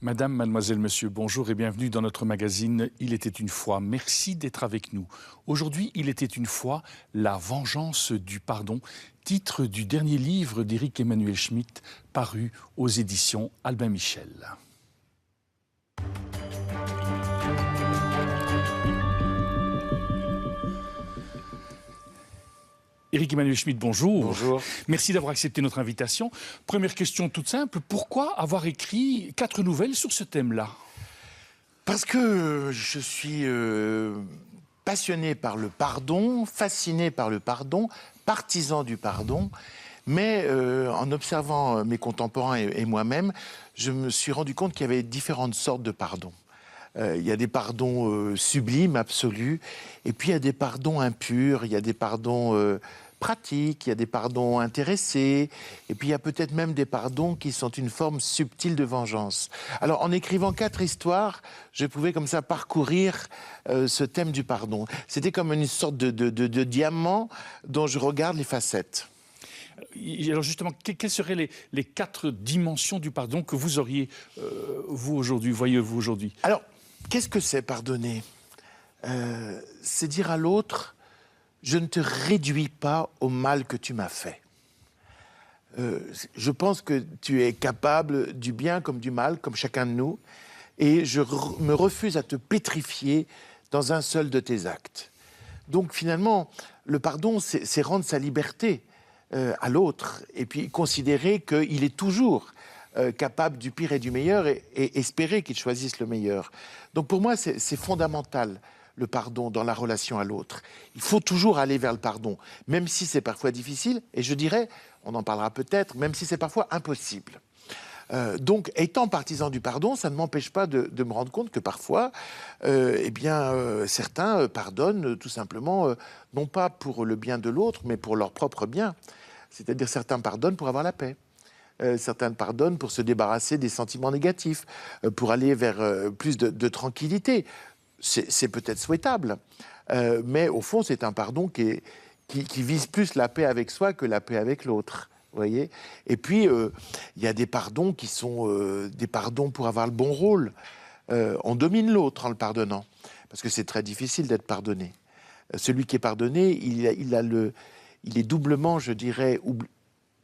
Madame, mademoiselle, monsieur, bonjour et bienvenue dans notre magazine « Il était une fois ». Merci d'être avec nous. Aujourd'hui, « Il était une fois », la vengeance du pardon, titre du dernier livre d'Éric Emmanuel Schmitt, paru aux éditions Albin Michel. Éric Emmanuel Schmitt, bonjour. Bonjour. Merci d'avoir accepté notre invitation. Première question toute simple, pourquoi avoir écrit 4 nouvelles sur ce thème-là? Parce que je suis passionné par le pardon, fasciné par le pardon, partisan du pardon, mais en observant mes contemporains et moi-même, je me suis rendu compte qu'il y avait différentes sortes de pardons. Il y a des pardons sublimes, absolus, et puis il y a des pardons impurs, il y a des pardons pratiques, il y a des pardons intéressés, et puis il y a peut-être même des pardons qui sont une forme subtile de vengeance. Alors en écrivant 4 histoires, je pouvais comme ça parcourir ce thème du pardon. C'était comme une sorte de diamant dont je regarde les facettes. Alors justement, quelles seraient les 4 dimensions du pardon que vous auriez, vous aujourd'hui, voyez-vous aujourd'hui? Alors, qu'est-ce que c'est pardonner? C'est dire à l'autre, je ne te réduis pas au mal que tu m'as fait. Je pense que tu es capable du bien comme du mal, comme chacun de nous, et je me refuse à te pétrifier dans un seul de tes actes. Donc finalement, le pardon, c'est rendre sa liberté à l'autre, et puis considérer qu'il est toujours capable du pire et du meilleur, et espérer qu'il choisisse le meilleur. Donc pour moi, c'est fondamental, le pardon dans la relation à l'autre. Il faut toujours aller vers le pardon, même si c'est parfois difficile, et je dirais, on en parlera peut-être, même si c'est parfois impossible. Donc, étant partisan du pardon, ça ne m'empêche pas de me rendre compte que parfois, certains pardonnent tout simplement, non pas pour le bien de l'autre, mais pour leur propre bien. C'est-à-dire certains pardonnent pour avoir la paix. Certains pardonnent pour se débarrasser des sentiments négatifs, pour aller vers plus de tranquillité. C'est peut-être souhaitable, mais au fond, c'est un pardon qui vise plus la paix avec soi que la paix avec l'autre. Voyez. Et puis, il y a des pardons qui sont des pardons pour avoir le bon rôle. On domine l'autre en le pardonnant, parce que c'est très difficile d'être pardonné. Celui qui est pardonné, il est doublement, je dirais,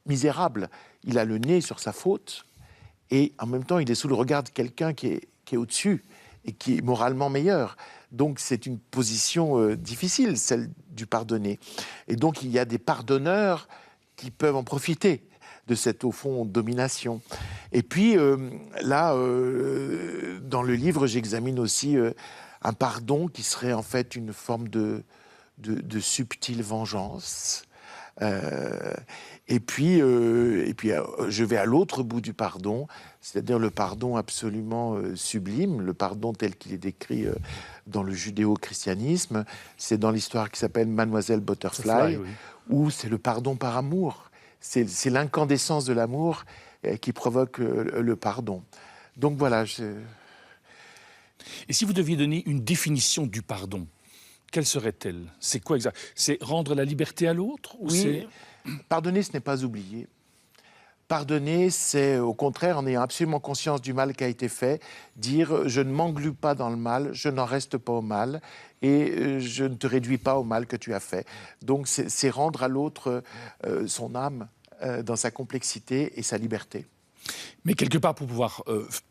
misérable. Il a le nez sur sa faute, et en même temps, il est sous le regard de quelqu'un qui est au-dessus et qui est moralement meilleur. Donc, c'est une position difficile, celle du pardonné. Et donc, il y a des pardonneurs qui peuvent en profiter de cette, au fond, domination. Et puis, dans le livre, j'examine aussi un pardon qui serait en fait une forme de subtile vengeance. Et puis, je vais à l'autre bout du pardon, c'est-à-dire le pardon absolument sublime, le pardon tel qu'il est décrit dans le judéo-christianisme. C'est dans l'histoire qui s'appelle Mademoiselle Butterfly, oui, où c'est le pardon par amour. C'est l'incandescence de l'amour qui provoque le pardon. Donc voilà. Et si vous deviez donner une définition du pardon, quelle serait-elle? C'est quoi exact? C'est rendre la liberté à l'autre? Oui, pardonner, ce n'est pas oublier. Pardonner, c'est au contraire, en ayant absolument conscience du mal qui a été fait, dire « je ne m'englue pas dans le mal, je n'en reste pas au mal et je ne te réduis pas au mal que tu as fait ». Donc c'est rendre à l'autre son âme dans sa complexité et sa liberté. Mais quelque part, pour pouvoir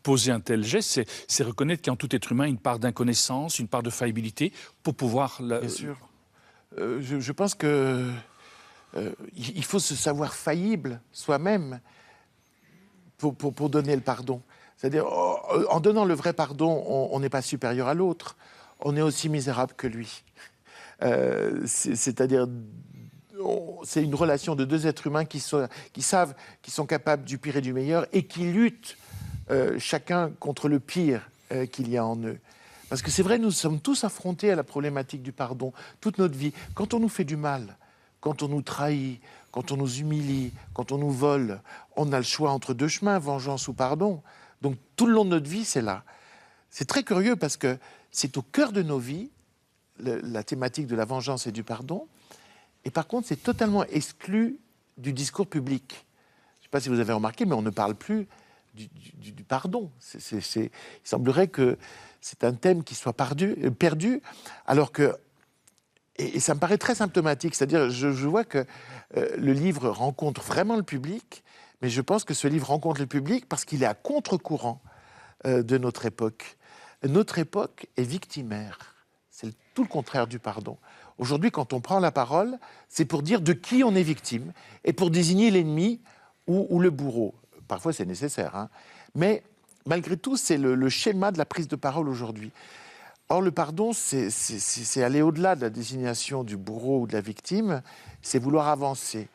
poser un tel geste, c'est reconnaître qu'en tout être humain, une part d'inconnaissance, une part de faillibilité, pour pouvoir... Bien sûr. Je pense que il faut se savoir faillible soi-même pour donner le pardon. C'est-à-dire, en donnant le vrai pardon, on n'est pas supérieur à l'autre. On est aussi misérable que lui. C'est-à-dire... c'est une relation de 2 êtres humains qui savent, qui sont capables du pire et du meilleur et qui luttent chacun contre le pire qu'il y a en eux. Parce que c'est vrai, nous sommes tous affrontés à la problématique du pardon toute notre vie. Quand on nous fait du mal, quand on nous trahit, quand on nous humilie, quand on nous vole, on a le choix entre 2 chemins, vengeance ou pardon. Donc tout le long de notre vie, c'est là. C'est très curieux parce que c'est au cœur de nos vies, la thématique de la vengeance et du pardon. Et par contre, c'est totalement exclu du discours public. Je ne sais pas si vous avez remarqué, mais on ne parle plus du pardon. Il semblerait que c'est un thème qui soit perdu, alors que... Et ça me paraît très symptomatique, c'est-à-dire je vois que le livre rencontre vraiment le public, mais je pense que ce livre rencontre le public parce qu'il est à contre-courant de notre époque. Notre époque est victimaire, c'est tout le contraire du pardon. Aujourd'hui, quand on prend la parole, c'est pour dire de qui on est victime et pour désigner l'ennemi ou le bourreau. Parfois, c'est nécessaire, hein. Mais malgré tout, c'est le schéma de la prise de parole aujourd'hui. Or, le pardon, c'est aller au-delà de la désignation du bourreau ou de la victime, c'est vouloir avancer.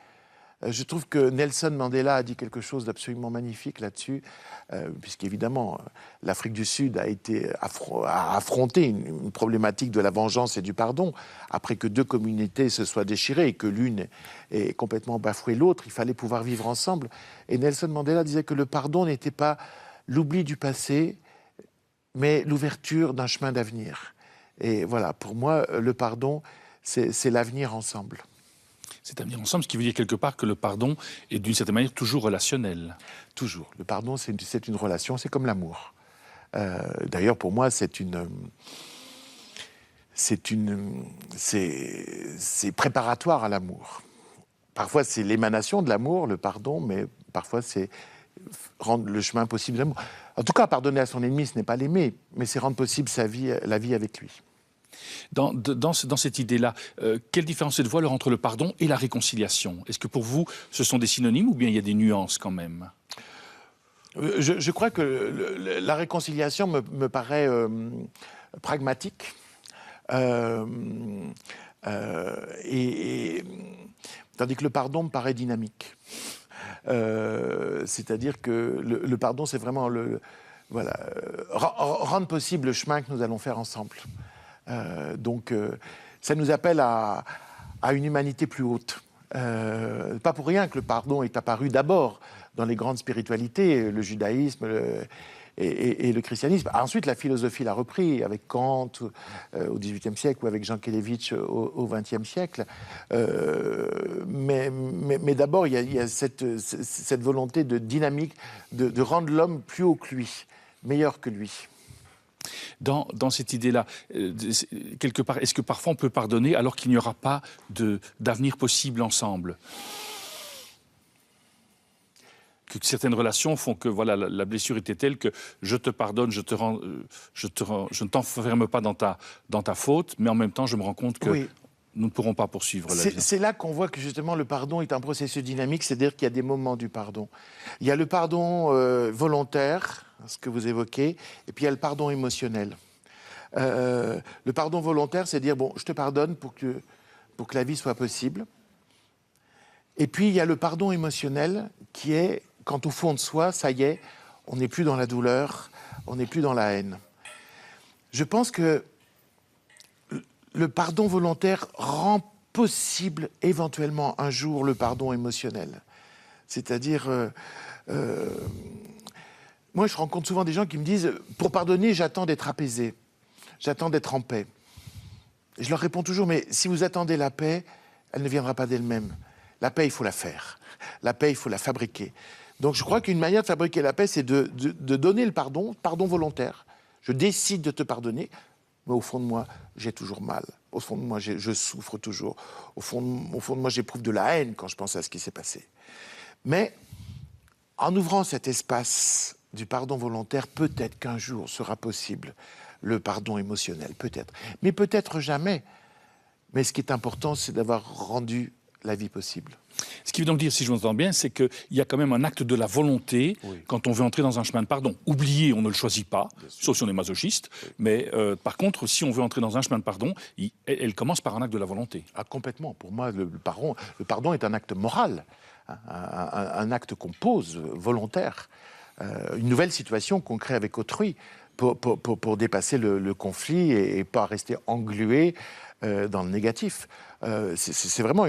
Je trouve que Nelson Mandela a dit quelque chose d'absolument magnifique là-dessus, puisqu'évidemment, l'Afrique du Sud a affronté une problématique de la vengeance et du pardon. Après que deux communautés se soient déchirées et que l'une ait complètement bafoué l'autre, il fallait pouvoir vivre ensemble. Et Nelson Mandela disait que le pardon n'était pas l'oubli du passé, mais l'ouverture d'un chemin d'avenir. Et voilà, pour moi, le pardon, c'est l'avenir ensemble. C'est avenir ensemble, ce qui veut dire quelque part que le pardon est d'une certaine manière toujours relationnel. Toujours. Le pardon, c'est une relation, c'est comme l'amour. D'ailleurs, pour moi, c'est préparatoire à l'amour. Parfois, c'est l'émanation de l'amour, le pardon, mais parfois, c'est rendre le chemin possible d'amour. En tout cas, pardonner à son ennemi, ce n'est pas l'aimer, mais c'est rendre possible la vie avec lui. Dans cette idée-là, quelle différence êtes-vous alors entre le pardon et la réconciliation? Est-ce que pour vous, ce sont des synonymes ou bien il y a des nuances quand même? Je crois que la réconciliation me paraît pragmatique. Tandis que le pardon me paraît dynamique. C'est-à-dire que le pardon, c'est vraiment rendre possible le chemin que nous allons faire ensemble. Donc, ça nous appelle à une humanité plus haute. Pas pour rien que le pardon est apparu d'abord dans les grandes spiritualités, le judaïsme et le christianisme. Ensuite, la philosophie l'a repris avec Kant au XVIIIe siècle ou avec Jean Kelevitch au XXe siècle. Mais d'abord, il y a cette volonté de dynamique, de rendre l'homme plus haut que lui, meilleur que lui. Dans cette idée-là, quelque part, est-ce que parfois on peut pardonner alors qu'il n'y aura pas d'avenir possible ensemble? Que certaines relations font que voilà, la blessure était telle que je te pardonne, je ne t'enferme pas dans ta faute, mais en même temps, je me rends compte que oui, nous ne pourrons pas poursuivre la vie. C'est là qu'on voit que justement le pardon est un processus dynamique, c'est-à-dire qu'il y a des moments du pardon. Il y a le pardon volontaire, ce que vous évoquez, et puis il y a le pardon émotionnel. Le pardon volontaire, c'est dire, bon, je te pardonne pour que la vie soit possible. Et puis il y a le pardon émotionnel qui est quand au fond de soi, ça y est, on n'est plus dans la douleur, on n'est plus dans la haine. Je pense que le pardon volontaire rend possible éventuellement un jour le pardon émotionnel. C'est-à-dire, moi je rencontre souvent des gens qui me disent, pour pardonner, j'attends d'être apaisé, j'attends d'être en paix. Et je leur réponds toujours, mais si vous attendez la paix, elle ne viendra pas d'elle-même. La paix, il faut la faire. La paix, il faut la fabriquer. Donc je crois qu'une manière de fabriquer la paix, c'est de donner le pardon volontaire. Je décide de te pardonner, mais au fond de moi, j'ai toujours mal. Au fond de moi, je souffre toujours. Au fond de moi, j'éprouve de la haine quand je pense à ce qui s'est passé. Mais en ouvrant cet espace du pardon volontaire, peut-être qu'un jour sera possible le pardon émotionnel, peut-être. Mais peut-être jamais. Mais ce qui est important, c'est d'avoir rendu la vie possible. Ce qui veut donc dire, si je m'entends bien, c'est qu'il y a quand même un acte de la volonté quand on veut entrer dans un chemin de pardon. Oublier, on ne le choisit pas, sauf si on est masochiste. Oui. Mais par contre, si on veut entrer dans un chemin de pardon, elle commence par un acte de la volonté. Ah, complètement. Pour moi, le pardon est un acte moral, un acte qu'on pose, volontaire. Une nouvelle situation qu'on crée avec autrui pour dépasser le conflit et pas rester englué dans le négatif. C'est vraiment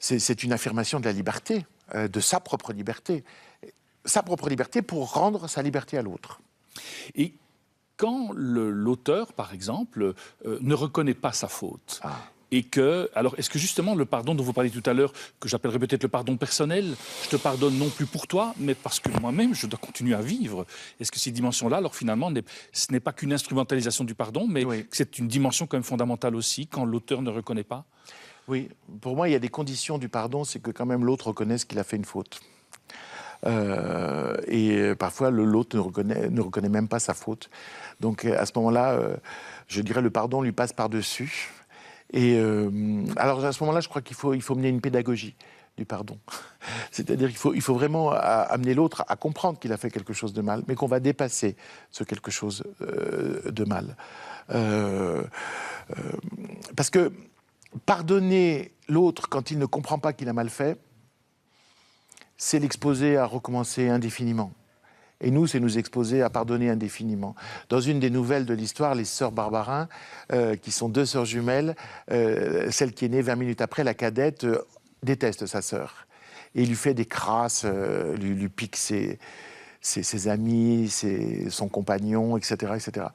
c'est une affirmation de la liberté, de sa propre liberté. Sa propre liberté pour rendre sa liberté à l'autre. Et quand l'auteur, par exemple, ne reconnaît pas sa faute, Et que, alors, est-ce que justement le pardon dont vous parliez tout à l'heure, que j'appellerais peut-être le pardon personnel, je te pardonne non plus pour toi, mais parce que moi-même, je dois continuer à vivre. Est-ce que ces dimensions-là, alors finalement, ce n'est pas qu'une instrumentalisation du pardon, mais Oui. que c'est une dimension quand même fondamentale aussi, quand l'auteur ne reconnaît pas? Oui, pour moi, il y a des conditions du pardon, c'est que quand même l'autre reconnaisse qu'il a fait une faute. Et parfois, l'autre ne reconnaît même pas sa faute. Donc à ce moment-là, je dirais le pardon lui passe par-dessus. Et alors à ce moment-là, je crois qu'il faut mener une pédagogie du pardon. C'est-à-dire qu'il faut vraiment amener l'autre à comprendre qu'il a fait quelque chose de mal, mais qu'on va dépasser ce quelque chose de mal. Parce que pardonner l'autre quand il ne comprend pas qu'il a mal fait, c'est l'exposer à recommencer indéfiniment. Et nous, c'est nous exposer à pardonner indéfiniment. Dans une des nouvelles de l'histoire, les sœurs Barbarin, qui sont deux sœurs jumelles, celle qui est née 20 minutes après, la cadette, déteste sa sœur. Et il lui fait des crasses, lui pique ses amis, son compagnon, etc., etc.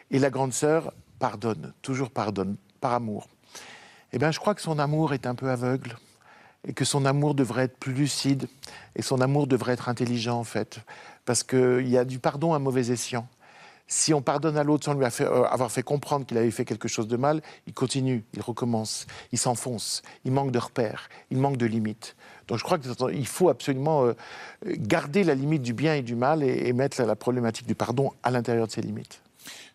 Et la grande sœur pardonne, toujours pardonne, par amour. Eh bien, je crois que son amour est un peu aveugle et que son amour devrait être plus lucide et son amour devrait être intelligent, en fait. Parce qu'il y a du pardon à mauvais escient. Si on pardonne à l'autre sans lui avoir fait comprendre qu'il avait fait quelque chose de mal, il continue, il recommence, il s'enfonce, il manque de repères, il manque de limites. Donc je crois qu'il faut absolument garder la limite du bien et du mal et mettre la problématique du pardon à l'intérieur de ses limites.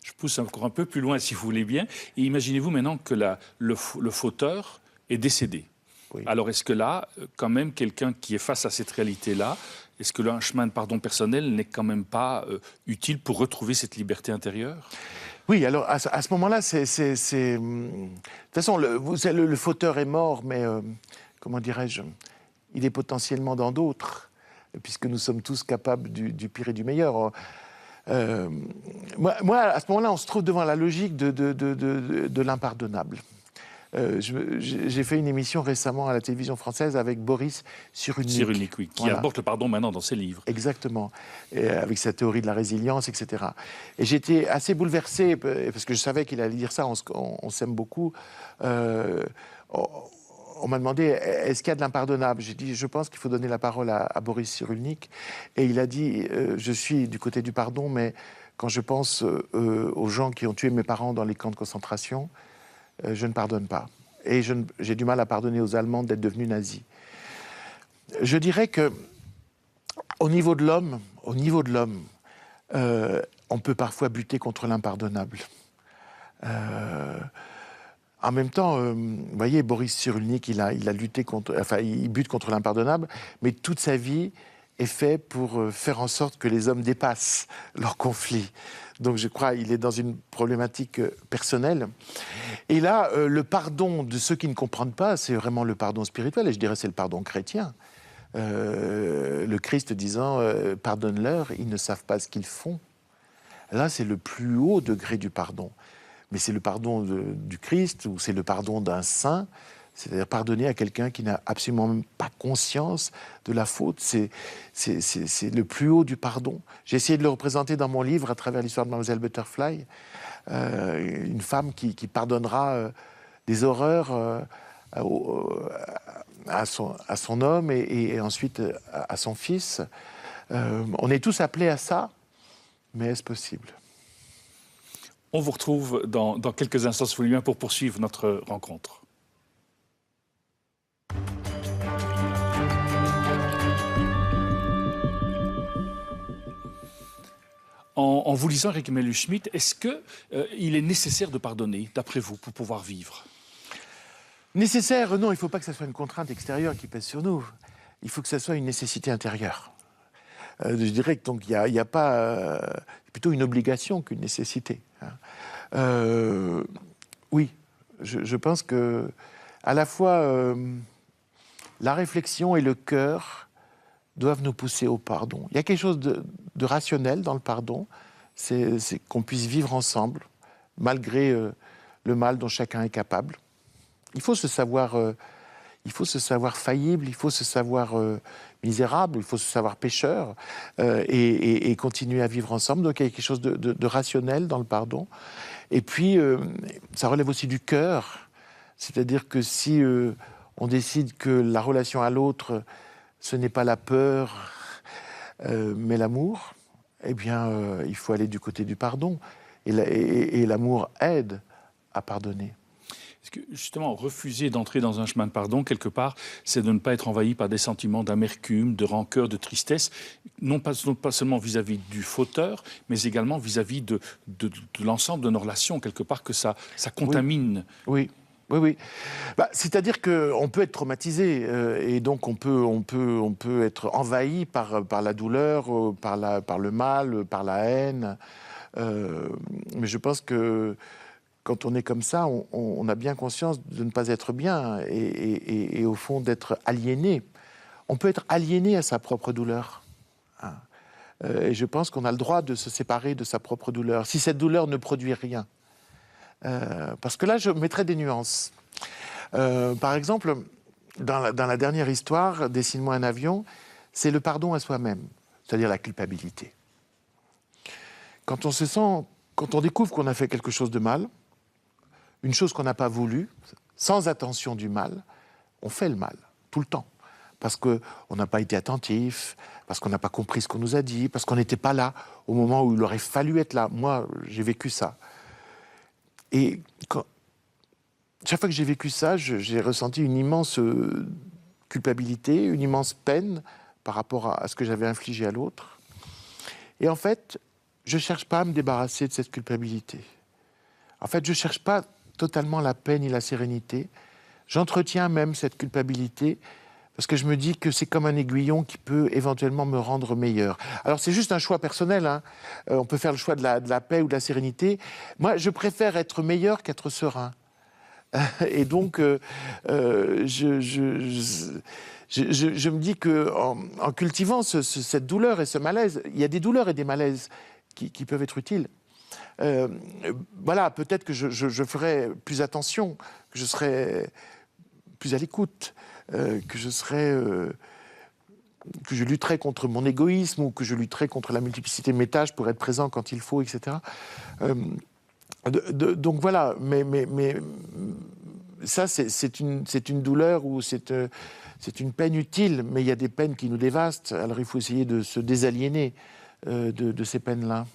Je pousse encore un peu plus loin, si vous voulez bien. Et imaginez-vous maintenant que le fauteur est décédé. Oui. Alors, est-ce que là, quand même, quelqu'un qui est face à cette réalité-là, est-ce que là, un chemin de pardon personnel n'est quand même pas utile pour retrouver cette liberté intérieure? Oui, alors à ce moment-là, de toute façon, le fauteur est mort, mais comment dirais-je, il est potentiellement dans d'autres, puisque nous sommes tous capables du pire et du meilleur. Moi, à ce moment-là, on se trouve devant la logique de l'impardonnable. J'ai fait une émission récemment à la télévision française avec Boris Cyrulnik. Cyrulnik, oui, qui aborde le pardon maintenant dans ses livres. Exactement, avec sa théorie de la résilience, etc. Et j'étais assez bouleversé, parce que je savais qu'il allait dire ça, on s'aime beaucoup. On m'a demandé, est-ce qu'il y a de l'impardonnable? J'ai dit, je pense qu'il faut donner la parole à Boris Cyrulnik. Et il a dit, je suis du côté du pardon, mais quand je pense aux gens qui ont tué mes parents dans les camps de concentration, je ne pardonne pas. Et j'ai du mal à pardonner aux Allemands d'être devenus nazis. Je dirais que au niveau de l'homme, on peut parfois buter contre l'impardonnable. En même temps, vous voyez, Boris Cyrulnik, il a lutté il bute contre l'impardonnable, mais toute sa vie est faite pour faire en sorte que les hommes dépassent leurs conflits. Donc je crois qu'il est dans une problématique personnelle. Et là, le pardon de ceux qui ne comprennent pas, c'est vraiment le pardon spirituel, et je dirais c'est le pardon chrétien. Le Christ disant « Pardonne-leur, ils ne savent pas ce qu'ils font ». Là, c'est le plus haut degré du pardon. Mais c'est le pardon du Christ ou c'est le pardon d'un saint, c'est-à-dire pardonner à quelqu'un qui n'a absolument même pas conscience de la faute. C'est le plus haut du pardon. J'ai essayé de le représenter dans mon livre à travers l'histoire de Mademoiselle Butterfly, une femme qui pardonnera des horreurs à son homme et ensuite à son fils. On est tous appelés à ça, mais est-ce possible ? On vous retrouve dans quelques instants, si vous voulez bien, pour poursuivre notre rencontre. En vous lisant, Eric Emmanuel Schmitt, est-ce qu'il est nécessaire de pardonner, d'après vous, pour pouvoir vivre? Nécessaire, non, il ne faut pas que ce soit une contrainte extérieure qui pèse sur nous. Il faut que ce soit une nécessité intérieure. Je dirais que donc il y a pas plutôt une obligation qu'une nécessité. Oui, je pense que à la fois la réflexion et le cœur doivent nous pousser au pardon. Il y a quelque chose de rationnel dans le pardon, c'est qu'on puisse vivre ensemble malgré le mal dont chacun est capable. Il faut se savoir faillible, il faut se savoir misérable, il faut se savoir pécheur et continuer à vivre ensemble. Donc il y a quelque chose de rationnel dans le pardon. Et puis, ça relève aussi du cœur. C'est-à-dire que si on décide que la relation à l'autre, ce n'est pas la peur, mais l'amour, eh bien, il faut aller du côté du pardon. Et l'amour aide à pardonner. Parce que justement, refuser d'entrer dans un chemin de pardon, quelque part, c'est de ne pas être envahi par des sentiments d'amertume, de rancœur, de tristesse, non pas seulement vis-à-vis du fauteur, mais également vis-à-vis de l'ensemble de nos relations, quelque part, que ça contamine. Oui. Oui. Bah, c'est-à-dire qu'on peut être traumatisé et donc on peut être envahi par la douleur, par le mal, par la haine. Mais je pense que quand on est comme ça, on a bien conscience de ne pas être bien et au fond d'être aliéné. On peut être aliéné à sa propre douleur. Hein. Et je pense qu'on a le droit de se séparer de sa propre douleur, si cette douleur ne produit rien. Parce que là, je mettrais des nuances. Par exemple, dans la dernière histoire, Dessine-moi un avion, c'est le pardon à soi-même, c'est-à-dire la culpabilité. Quand on découvre qu'on a fait quelque chose de mal, une chose qu'on n'a pas voulu, sans attention du mal, on fait le mal, tout le temps. Parce qu'on n'a pas été attentif, parce qu'on n'a pas compris ce qu'on nous a dit, parce qu'on n'était pas là au moment où il aurait fallu être là. Moi, j'ai vécu ça. Et chaque fois que j'ai vécu ça, j'ai ressenti une immense culpabilité, une immense peine par rapport à ce que j'avais infligé à l'autre. Et en fait, je ne cherche pas à me débarrasser de cette culpabilité. En fait, je ne cherche pas totalement la paix ni la sérénité. J'entretiens même cette culpabilité parce que je me dis que c'est comme un aiguillon qui peut éventuellement me rendre meilleur. Alors, c'est juste un choix personnel. Hein. On peut faire le choix de la paix ou de la sérénité. Moi, je préfère être meilleur qu'être serein. Et donc, je me dis qu'en cultivant cette douleur et ce malaise, il y a des douleurs et des malaises qui peuvent être utiles. Voilà, peut-être que je ferai plus attention, que je serai plus à l'écoute, que je lutterai contre mon égoïsme ou que je lutterai contre la multiplicité de mes tâches pour être présent quand il faut, etc. Donc voilà, mais ça, c'est une douleur ou c'est une peine utile, mais il y a des peines qui nous dévastent. Alors il faut essayer de se désaliéner de ces peines-là.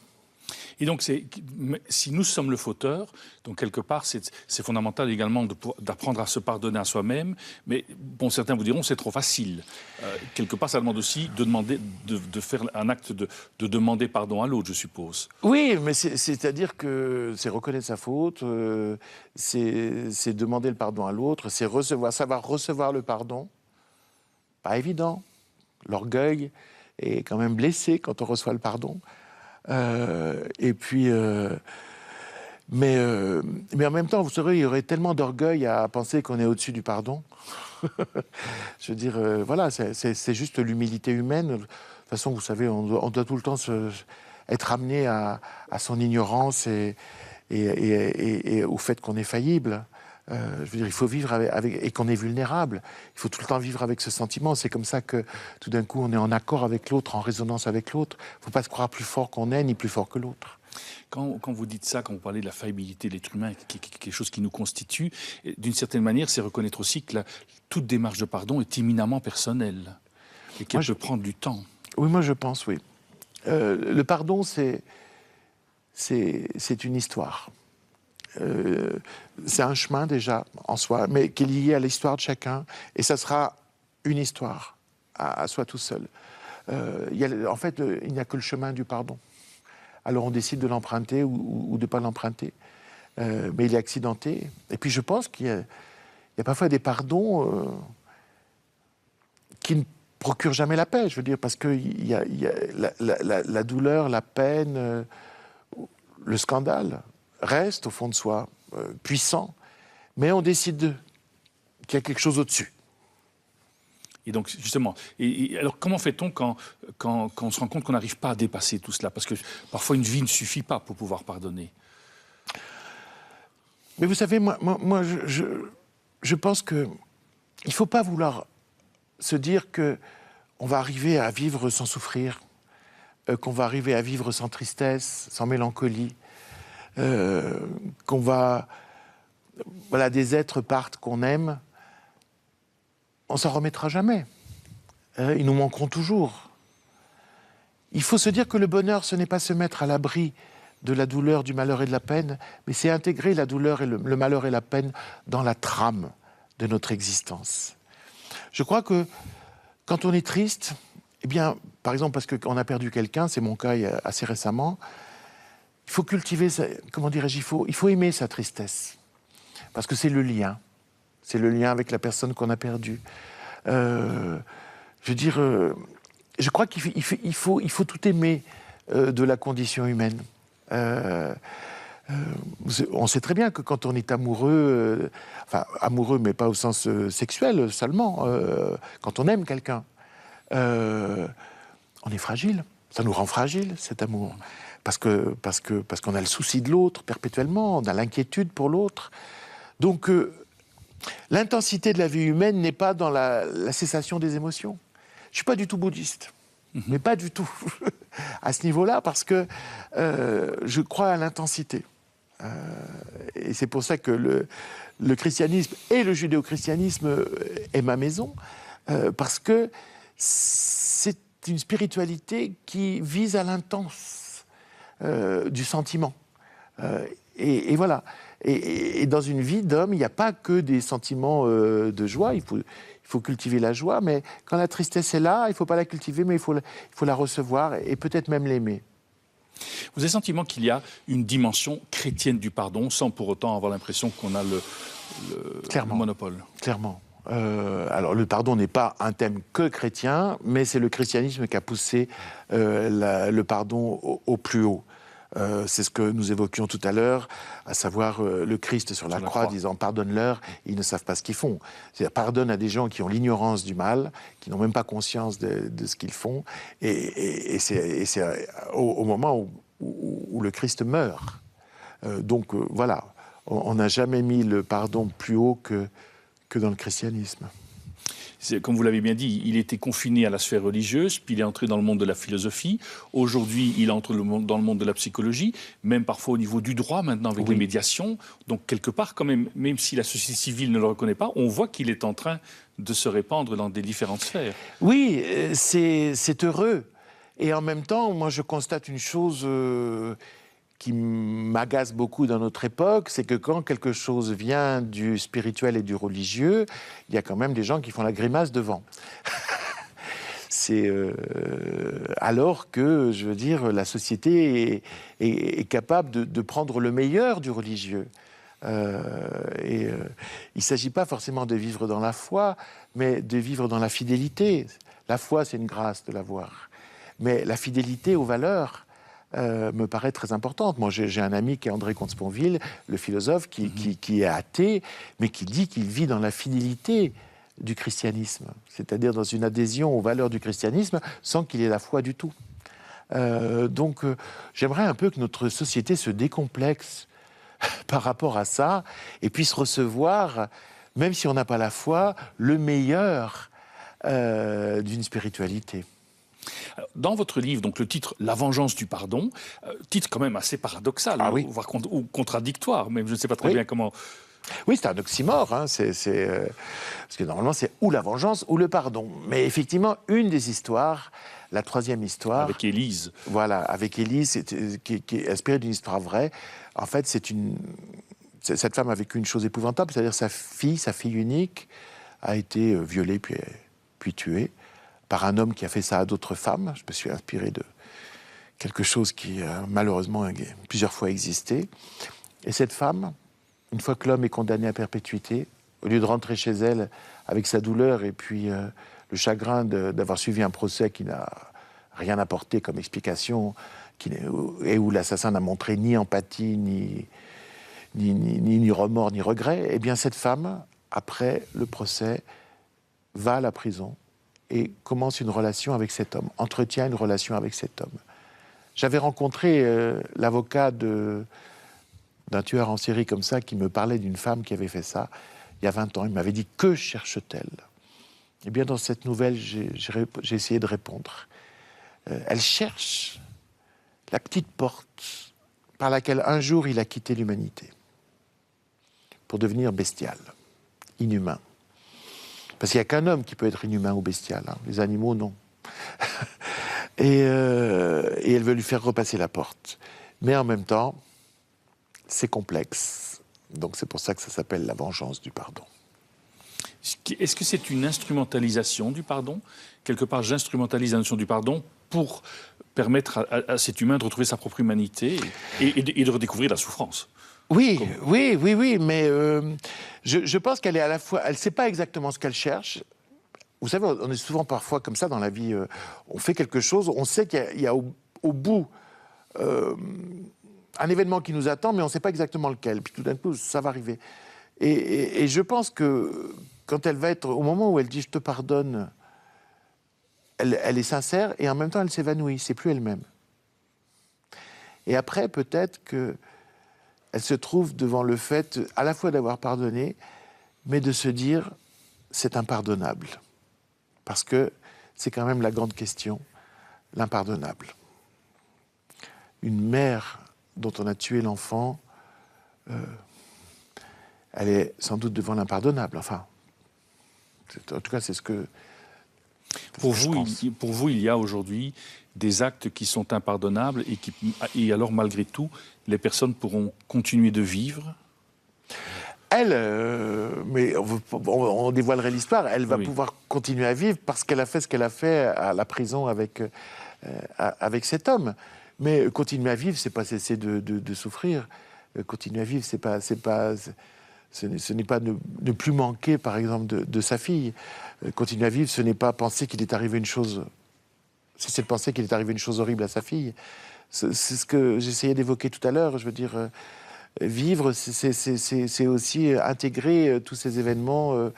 Et donc, si nous sommes le fauteur, donc quelque part, c'est fondamental également d'apprendre à se pardonner à soi-même. Mais bon, certains vous diront c'est trop facile. Quelque part, ça demande aussi de faire un acte de demander pardon à l'autre, je suppose. Oui, mais c'est-à-dire que c'est reconnaître sa faute, c'est demander le pardon à l'autre, c'est savoir recevoir le pardon. Pas évident. L'orgueil est quand même blessé quand on reçoit le pardon. Et puis, mais en même temps, vous savez, il y aurait tellement d'orgueil à penser qu'on est au-dessus du pardon. Je veux dire, voilà, c'est juste l'humilité humaine. De toute façon, vous savez, on doit tout le temps être amené à son ignorance et au fait qu'on est faillible. Je veux dire, il faut vivre et qu'on est vulnérable. Il faut tout le temps vivre avec ce sentiment. C'est comme ça que tout d'un coup, on est en accord avec l'autre, en résonance avec l'autre. Il ne faut pas se croire plus fort qu'on est, ni plus fort que l'autre. Quand vous dites ça, quand vous parlez de la faillibilité de l'être humain, quelque chose qui nous constitue, d'une certaine manière, c'est reconnaître aussi que toute démarche de pardon est éminemment personnelle et qu'elle peut prendre du temps. Oui, moi je pense, oui. Le pardon, c'est une histoire. C'est un chemin déjà en soi, mais qui est lié à l'histoire de chacun, et ça sera une histoire à soi tout seul. En fait, il n'y a que le chemin du pardon. Alors on décide de l'emprunter ou de ne pas l'emprunter, mais il est accidenté. Et puis je pense qu'il y a parfois des pardons qui ne procurent jamais la paix, je veux dire, parce qu'il y a la douleur, la peine, le scandale reste au fond de soi, puissant, mais on décide qu'il y a quelque chose au-dessus. Et donc, justement, alors comment fait-on quand on se rend compte qu'on n'arrive pas à dépasser tout cela? Parce que parfois, une vie ne suffit pas pour pouvoir pardonner. Mais vous savez, moi je pense qu'il ne faut pas vouloir se dire qu'on va arriver à vivre sans souffrir, qu'on va arriver à vivre sans tristesse, sans mélancolie, qu'on va voilà, des êtres partent qu'on aime, on s'en remettra jamais. Ils nous manqueront toujours. Il faut se dire que le bonheur, ce n'est pas se mettre à l'abri de la douleur, du malheur et de la peine, mais c'est intégrer la douleur et le malheur et la peine dans la trame de notre existence. Je crois que quand on est triste, eh bien, par exemple, parce qu'on a perdu quelqu'un, c'est mon cas assez récemment, il faut cultiver, comment dirais-je, il faut aimer sa tristesse. Parce que c'est le lien. C'est le lien avec la personne qu'on a perdue. Je veux dire, je crois qu'il faut tout aimer de la condition humaine. On sait très bien que quand on est amoureux, enfin amoureux mais pas au sens sexuel seulement, quand on aime quelqu'un, on est fragile. Ça nous rend fragile, cet amour. Parce qu'on a le souci de l'autre perpétuellement, on a l'inquiétude pour l'autre. Donc, l'intensité de la vie humaine n'est pas dans la cessation des émotions. Je ne suis pas du tout bouddhiste, mais pas du tout à ce niveau-là, parce que je crois à l'intensité. Et c'est pour ça que le christianisme et le judéo-christianisme est ma maison, parce que c'est une spiritualité qui vise à l'intense du sentiment. Et voilà. Et dans une vie d'homme, il n'y a pas que des sentiments de joie. Il faut cultiver la joie, mais quand la tristesse est là, il ne faut pas la cultiver, mais il faut la recevoir et peut-être même l'aimer. Vous avez le sentiment qu'il y a une dimension chrétienne du pardon, sans pour autant avoir l'impression qu'on a le monopole? Clairement. Alors, le pardon n'est pas un thème que chrétien, mais c'est le christianisme qui a poussé le pardon au plus haut. C'est ce que nous évoquions tout à l'heure, à savoir le Christ sur la croix disant « Pardonne-leur, ils ne savent pas ce qu'ils font ». C'est-à-dire pardonne à des gens qui ont l'ignorance du mal, qui n'ont même pas conscience de ce qu'ils font, et c'est au moment où le Christ meurt. Donc voilà, on n'a jamais mis le pardon plus haut que dans le christianisme. Comme vous l'avez bien dit, il était confiné à la sphère religieuse, puis il est entré dans le monde de la philosophie. Aujourd'hui, il entre dans le monde de la psychologie, même parfois au niveau du droit, maintenant avec les médiations. Donc quelque part, quand même si la société civile ne le reconnaît pas, on voit qu'il est en train de se répandre dans des différentes sphères. Oui, c'est heureux. Et en même temps, moi je constate une chose qui m'agace beaucoup dans notre époque, c'est que quand quelque chose vient du spirituel et du religieux, il y a quand même des gens qui font la grimace devant. C'est alors que, je veux dire, la société est capable de prendre le meilleur du religieux. Il ne s'agit pas forcément de vivre dans la foi, mais de vivre dans la fidélité. La foi, c'est une grâce de l'avoir. Mais la fidélité aux valeurs me paraît très importante. Moi, j'ai un ami qui est André Comte-Sponville, le philosophe, qui est athée, mais qui dit qu'il vit dans la fidélité du christianisme, c'est-à-dire dans une adhésion aux valeurs du christianisme sans qu'il ait la foi du tout. Donc, j'aimerais un peu que notre société se décomplexe par rapport à ça et puisse recevoir, même si on n'a pas la foi, le meilleur d'une spiritualité. Dans votre livre, donc le titre « La vengeance du pardon », titre quand même assez paradoxal, voire ou contradictoire, même je ne sais pas très bien comment... Oui, c'est un oxymore, hein, parce que normalement c'est ou la vengeance ou le pardon. Mais effectivement, une des histoires, la troisième histoire... Avec Élise. Voilà, avec Élise, qui est inspirée d'une histoire vraie. En fait, cette femme a vécu une chose épouvantable, c'est-à-dire sa fille unique, a été violée puis tuée par un homme qui a fait ça à d'autres femmes. Je me suis inspiré de quelque chose qui malheureusement a plusieurs fois existé. Et cette femme, une fois que l'homme est condamné à perpétuité, au lieu de rentrer chez elle avec sa douleur et puis le chagrin d'avoir suivi un procès qui n'a rien apporté comme explication, et où l'assassin n'a montré ni empathie, ni remords, ni regret, eh bien cette femme, après le procès, va à la prison et commence une relation avec cet homme, entretient une relation avec cet homme. J'avais rencontré l'avocat d'un tueur en série comme ça qui me parlait d'une femme qui avait fait ça il y a 20 ans. Il m'avait dit « Que cherche-t-elle » Eh bien, dans cette nouvelle, j'ai essayé de répondre. Elle cherche la petite porte par laquelle un jour il a quitté l'humanité. pour devenir bestial, inhumain. Parce qu'il n'y a qu'un homme qui peut être inhumain ou bestial, hein. Les animaux, non. Et elle veut lui faire repasser la porte. Mais en même temps, c'est complexe. Donc c'est pour ça que ça s'appelle la vengeance du pardon. Est-ce que c'est une instrumentalisation du pardon? Quelque part, j'instrumentalise la notion du pardon pour permettre à cet humain de retrouver sa propre humanité et de redécouvrir la souffrance. Oui, mais je pense qu'elle est à la fois... Elle ne sait pas exactement ce qu'elle cherche. Vous savez, on est souvent parfois comme ça dans la vie. On fait quelque chose, on sait qu'il y a au bout un événement qui nous attend, mais on ne sait pas exactement lequel. Puis tout d'un coup, ça va arriver. Et je pense que quand elle va être... Au moment où elle dit « je te pardonne », elle est sincère et en même temps, elle s'évanouit. C'est plus elle-même. Et après, peut-être qu'elle se trouve devant le fait à la fois d'avoir pardonné, mais de se dire « c'est impardonnable ». Parce que c'est quand même la grande question, l'impardonnable. Une mère dont on a tué l'enfant, elle est sans doute devant l'impardonnable. Enfin, en tout cas, c'est ce que... Pour vous, il y a aujourd'hui des actes qui sont impardonnables et alors, malgré tout, les personnes pourront continuer de vivre? Elle, mais on dévoilerait l'histoire, elle va pouvoir continuer à vivre parce qu'elle a fait ce qu'elle a fait à la prison avec cet homme. Mais continuer à vivre, c'est pas cesser de souffrir. Continuer à vivre, ce n'est pas ne plus manquer, par exemple, de sa fille. Continuer à vivre, ce n'est pas penser qu'il est arrivé une chose... C'est de penser qu'il est arrivé une chose horrible à sa fille. C'est ce que j'essayais d'évoquer tout à l'heure. Je veux dire, vivre, c'est aussi intégrer tous ces événements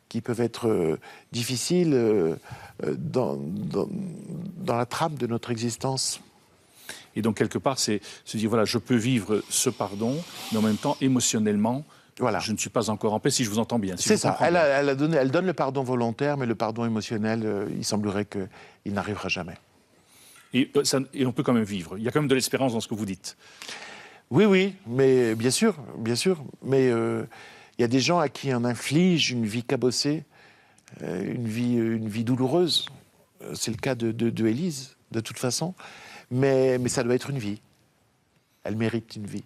qui peuvent être difficiles dans la trame de notre existence. Et donc, quelque part, c'est se dire, voilà, je peux vivre ce pardon, mais en même temps, émotionnellement, voilà. Je ne suis pas encore en paix, si je vous entends bien. Si c'est ça, elle donne le pardon volontaire, mais le pardon émotionnel, il semblerait qu'il n'arrivera jamais. Et on peut quand même vivre. Il y a quand même de l'espérance dans ce que vous dites. Oui, mais bien sûr. Mais il y a des gens à qui on inflige une vie cabossée, une vie douloureuse. C'est le cas de Élise, de toute façon. Mais ça doit être une vie. Elle mérite une vie.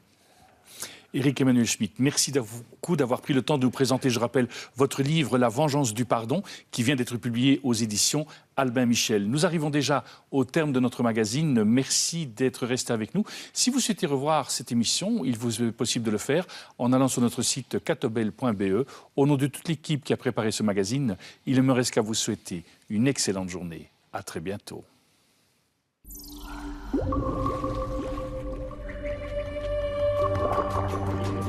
Éric Emmanuel Schmitt, merci beaucoup d'avoir pris le temps de vous présenter, je rappelle, votre livre « La vengeance du pardon » qui vient d'être publié aux éditions Albin Michel. Nous arrivons déjà au terme de notre magazine. Merci d'être resté avec nous. Si vous souhaitez revoir cette émission, il vous est possible de le faire en allant sur notre site catobel.be. Au nom de toute l'équipe qui a préparé ce magazine, il ne me reste qu'à vous souhaiter une excellente journée. À très bientôt. Thank you.